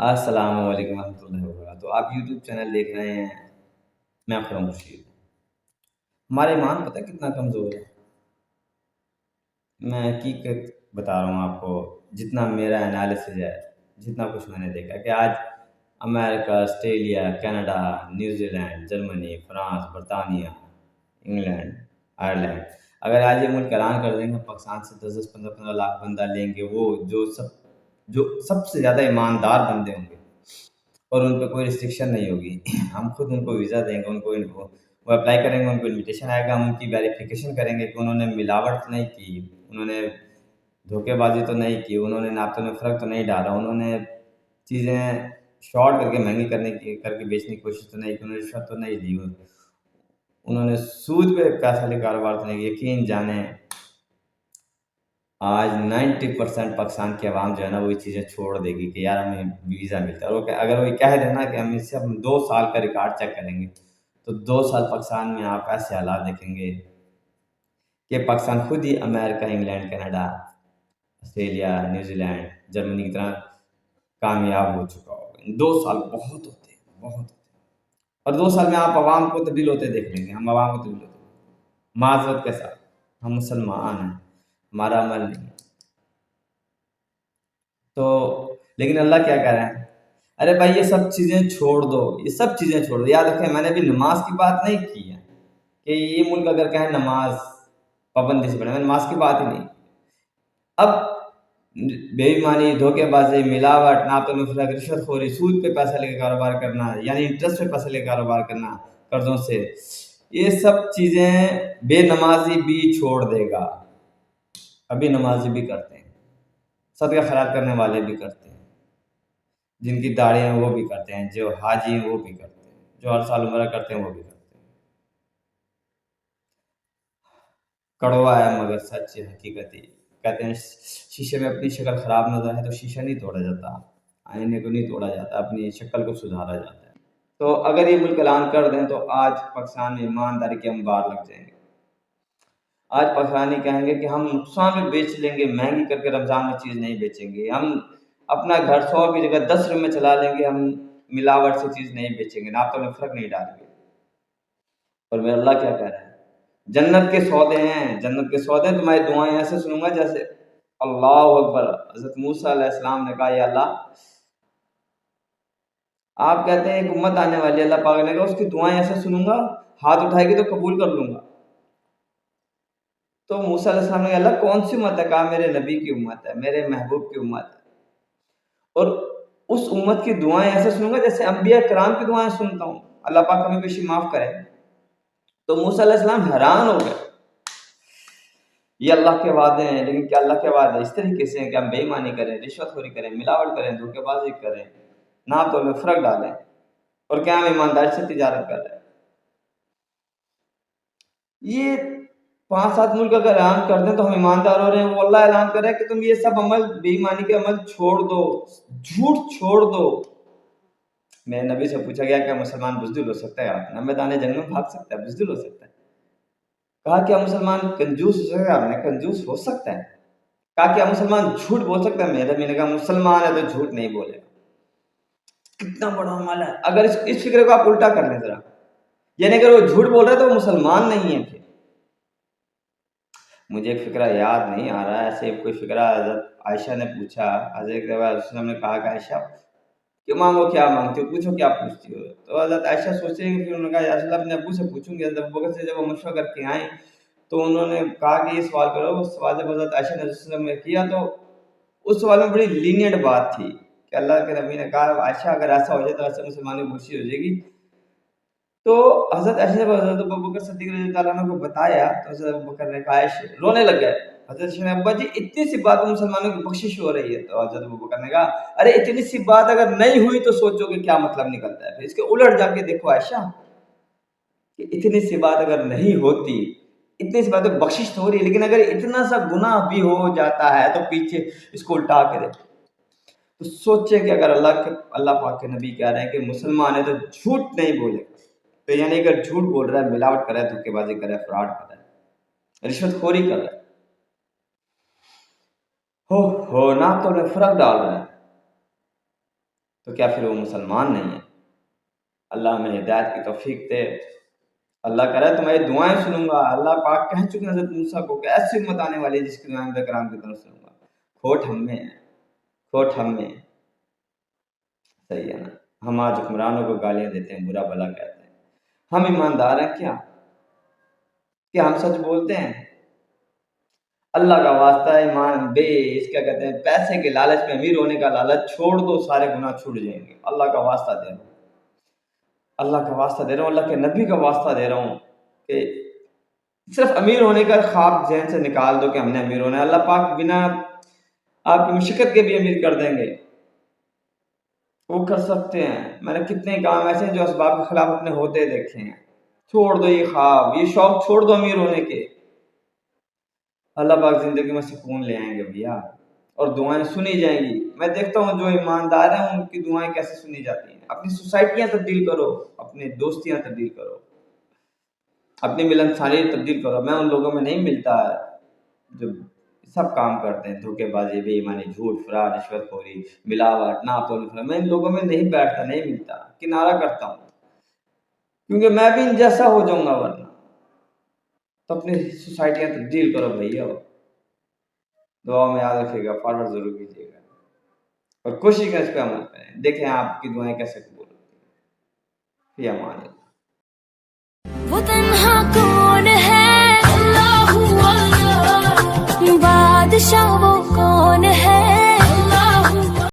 السلام علیکم ورحمۃ اللہ وبرکاتہ. آپ یوٹیوب چینل دیکھ رہے ہیں. میں اکرم رشید. ہمارا ایمان پتہ ہے کتنا کمزور ہے. میں حقیقت بتا رہا ہوں آپ کو. جتنا میرا انالیسز ہے، جتنا کچھ میں نے دیکھا کہ آج America, Australia, Canada, New land, جرمنی، فرانس، برطانیہ، انگلینڈ، آئرلینڈ، اگر آج یہ ملک اعلان کر دیں گے پاکستان سے 10 15 لاکھ بندہ لیں گے، وہ جو سب سے زیادہ ایماندار بندے ہوں گے، اور ان پہ کوئی ریسٹرکشن نہیں ہوگی. ہم خود ان کو ویزا دیں گے، وہ اپلائی کریں گے، ان کو انویٹیشن آئے گا، ہم ان کی ویریفیکیشن کریں گے کہ انہوں نے ملاوٹ نہیں کی، انہوں نے دھوکے بازی تو نہیں کی، انہوں نے ناپتوں میں فرق تو نہیں ڈالا، انہوں نے چیزیں شارٹ کر کے مہنگی کر کے بیچنے کی کوشش تو نہیں کی، انہوں نے رشوت تو نہیں لی، انہوں نے سود پہ پیسہ لے کاروبار تو نہیں کیا. یقین جانیں آج 90% پاکستان کی عوام جو ہے نا وہ یہ چیزیں چھوڑ دے گی کہ یار ہمیں ویزا ملتا ہے. اور اگر وہ کہہ دینا کہ ہم اس سے 2 سال کا ریکارڈ چیک کریں گے تو 2 سال پاکستان میں آپ ایسے حالات دیکھیں گے کہ پاکستان خود ہی امریکہ، England, Canada, Australia, New Zealand, Germany کی طرح کامیاب ہو چکا ہوگا. 2 سال بہت ہوتے ہیں، بہت ہوتے ہیں. اور 2 سال میں آپ عوام کو تبدیل ہوتے دیکھ لیں گے. ہم عوام کو تبدیل ہوتے معذرت کے ساتھ، ہم مسلمان ہیں، ہمارا عمل نہیں. تو لیکن اللہ کیا کہہ رہے ہیں؟ ارے بھائی یہ سب چیزیں چھوڑ دو، یہ سب چیزیں چھوڑ دو. یاد رکھیں میں نے ابھی نماز کی بات نہیں کی ہے کہ یہ ملک اگر کہیں نماز پابندی سے پڑھے، میں نماز کی بات ہی نہیں. اب بے ایمانی، دھوکے بازی، ملاوٹ، ناپتوں میں فرق، رشوت خوری، سود پہ پیسہ لے کے کاروبار کرنا، یعنی انٹرسٹ پہ پیسہ لے کے کاروبار کرنا قرضوں سے، یہ سب چیزیں بے نمازی بھی چھوڑ دے گا. ابھی نمازی بھی کرتے ہیں، صدقہ خیرات کرنے والے بھی کرتے ہیں، جن کی داڑھی ہیں وہ بھی کرتے ہیں، جو حاجی ہیں وہ بھی کرتے ہیں، جو ہر سال عمرہ کرتے ہیں وہ بھی کرتے ہیں. کڑوا ہے مگر سچ ہے، حقیقت ہی. کہتے ہیں شیشے میں اپنی شکل خراب نظر ہے تو شیشہ نہیں توڑا جاتا، آئینے کو نہیں توڑا جاتا، اپنی شکل کو سدھارا جاتا ہے. تو اگر یہ ملک اعلان کر دیں تو آج پاکستان میں ایمانداری کے انبار لگ جائیں گے. آج پاکستانی کہیں گے کہ ہم نقصان میں بیچ لیں گے، مہنگی کر کے رمضان میں چیز نہیں بیچیں گے، ہم اپنا گھر 100 کی جگہ 10 روپے میں چلا لیں گے، ہم ملاوٹ سے چیز نہیں بیچیں گے، ناپتوں میں فرق نہیں ڈالیں گے. اور میرا اللہ کیا کہہ رہا ہے؟ جنت کے سودے ہیں، جنت کے سودے ہیں. تمہاری دعائیں ایسے سنوں گا جیسے اللہ اکبر. حضرت موسیٰ علیہ السلام نے کہا یا اللہ، آپ کہتے ہیں ایک امت آنے والی ہے، اللہ پاک نے کہا اس کی دعائیں ایسے سنوں گا، ہاتھ اٹھائے گی تو قبول کر لوں گا. تو موسیٰ علیہ السلام نے کہا اللہ کون سی امت ہے؟ کہا میرے نبی کی امت ہے، میرے محبوب کی امت ہے، اور اس امت کی دعائیں ایسے سنوں گا جیسے انبیاء کرام کی دعائیں سنتا ہوں. اللہ پاک ہمیں بیشی معاف کرے. تو موسیٰ علیہ السلام حیران ہو گئے. یہ اللہ کے وعدے ہیں، لیکن کیا اللہ کے وعدے اس طریقے سے ہیں کہ ہم بے ایمانی کریں، رشوت خوری کریں، ملاوٹ کریں، دھوکے بازی کریں، ناپتوں میں فرق ڈالیں، اور کیا ہم ایمانداری سے تجارت کر رہے ہیں؟ یہ 5 7 ملک اگر اعلان کر دیں تو ہم ایماندار ہو رہے ہیں. وہ اللہ اعلان کر رہا ہے کہ تم یہ سب عمل، بے ایمانی کے عمل چھوڑ دو، جھوٹ چھوڑ دو. میرے نبی سے پوچھا گیا کہ مسلمان بزدل ہو سکتا ہے؟ آپ نے میدان جنگ میں بھاگ سکتا ہے، بزدل ہو سکتا ہے؟ کہا کیا مسلمان کنجوس ہو سکتا ہے؟ آپ نے کنجوس ہو سکتا ہے. کہا کیا مسلمان جھوٹ بول سکتا ہے؟ میرے نبی نے کہا مسلمان ہے تو جھوٹ نہیں بولے گا. کتنا بڑا عمل ہے. اگر اس فکر کو آپ الٹا کر لیں ذرا، یعنی اگر وہ جھوٹ بول رہا ہے تو وہ مسلمان نہیں ہے. پھر مجھے ایک فکرہ یاد نہیں آ رہا ہے، ایسے کوئی فکرہ حضرت عائشہ نے پوچھا، حضرت وسلم نے کہا کہ عائشہ کہ مانگو کیا مانگتی ہو، پوچھو کیا پوچھتی ہو. تو حضرت عائشہ سوچتے ہیں کہ پھر انہوں نے کہا یا رسول اللہ اپنے ابو سے پوچھوں گی. حضرت ابوبکر سے جب وہ مشورہ کر کے آئیں تو انہوں نے کہا کہ یہ سوال کرو. اس سوال جب حضرت عائشہ نے رسول اللہ نے کیا تو اس سوال میں بڑی لینیٹ بات تھی کہ اللہ کے نبی نے کہا عائشہ اگر ایسا ہو جائے تو ایسے مسلمانوں کی خوشی ہو جائے گی. تو حضرت عائشہ جب حضرت ابوبکر صدیق رضی اللہ عنہ کو بتایا تو حضرت ابوبکر نے کہا عائشہ رونے لگ گئے. حضرت عائشہ نے ابا جی اتنی سی بات مسلمانوں کی بخشش ہو رہی ہے. تو حضرت ابوبکر نے کہا ارے اتنی سی بات اگر نہیں ہوئی تو سوچو کہ کیا مطلب نکلتا ہے. پھر اس کے الٹ جا کے دیکھو عائشہ کہ اتنی سی بات اگر نہیں ہوتی، اتنی سی بات بخشش تو ہو رہی ہے، لیکن اگر اتنا سا گناہ بھی ہو جاتا ہے تو پیچھے اس کو الٹا کے دیکھو. تو سوچیں کہ اگر اللہ پاک کے نبی کہہ رہے ہیں کہ مسلمان ہے تو جھوٹ نہیں بولے، تو یعنی اگر جھوٹ بول رہا ہے، ملاوٹ کر رہا ہے، دھوکے بازی کر رہا ہے، فراڈ کر رہا ہے، رشوت خوری کر رہا ہے، ہو نہ تو میں فرق ڈال رہا ہے، تو کیا پھر وہ مسلمان نہیں ہے؟ اللہ ہمیں ہدایت کی توفیق دے. اللہ کرے تمہاری دعائیں سنوں گا. اللہ پاک کہہ چکے ہیں حضرت موسیٰ کو کہ ایسی امت آنے والی ہے جس کی دعائیں انبیاء کرام کی طرف سنوں گا. کھوٹ ہم میں ہے، کھوٹ ہم میں ہے. صحیح ہے نا؟ ہم آج حکمرانوں کو گالیاں دیتے ہیں، برا بھلا کہتے ہیں. ہم ایماندار ہیں کیا ہم سچ بولتے ہیں؟ اللہ کا واسطہ ہے ایمان بے اس کیا کہتے ہیں پیسے کے لالچ میں امیر ہونے کا لالچ چھوڑ دو، سارے گناہ چھوٹ جائیں گے. اللہ کا واسطہ دے رہا ہوں، اللہ کا واسطہ دے رہا ہوں، اللہ کے نبی کا واسطہ دے رہا ہوں کہ صرف امیر ہونے کا خواب ذہن سے نکال دو کہ ہم نے امیر ہونا ہے. اللہ پاک بنا آپ کی مشقت کے بھی امیر کر دیں گے، وہ کر سکتے ہیں. میں نے کتنے کام ایسے ہیں جو اسباب کے خلاف اپنے ہوتے دیکھے ہیں. چھوڑ دو یہ خواب، یہ شوق چھوڑ دو امیر ہونے کے. اللہ پاک زندگی میں سکون لے آئیں گے بھیا، اور دعائیں سنی جائیں گی. میں دیکھتا ہوں جو ایماندار ہیں ان کی دعائیں کیسے سنی جاتی ہیں. اپنی سوسائٹیاں تبدیل کرو، اپنی دوستیاں تبدیل کرو، اپنی ملنساریت تبدیل کرو. میں ان لوگوں میں نہیں ملتا جو سب کام کرتے ہیں، دھوکے بازی، بے ایمانی، جھوٹ، فراڈ، رشوت خوری، ملاوٹ، ناپتول. میں ان لوگوں میں نہیں بیٹھتا، نہیں ملتا، کنارہ کرتا ہوں، کیونکہ میں بھی ان جیسا ہو جاؤں گا ورنہ. تو اپنی سوسائٹیاں تبدیل کرو بھیا. دعا میں یاد رکھیے گا، فارورڈ ضرور کیجیے گا، اور کوشش کریں اس پہ عمل کریں. دیکھیں آپ کی دعائیں کیسے قبول ہوتی ہیں. فی امان اللہ. وہ تنہا کون ہے؟ اللہ بادشاہ وہ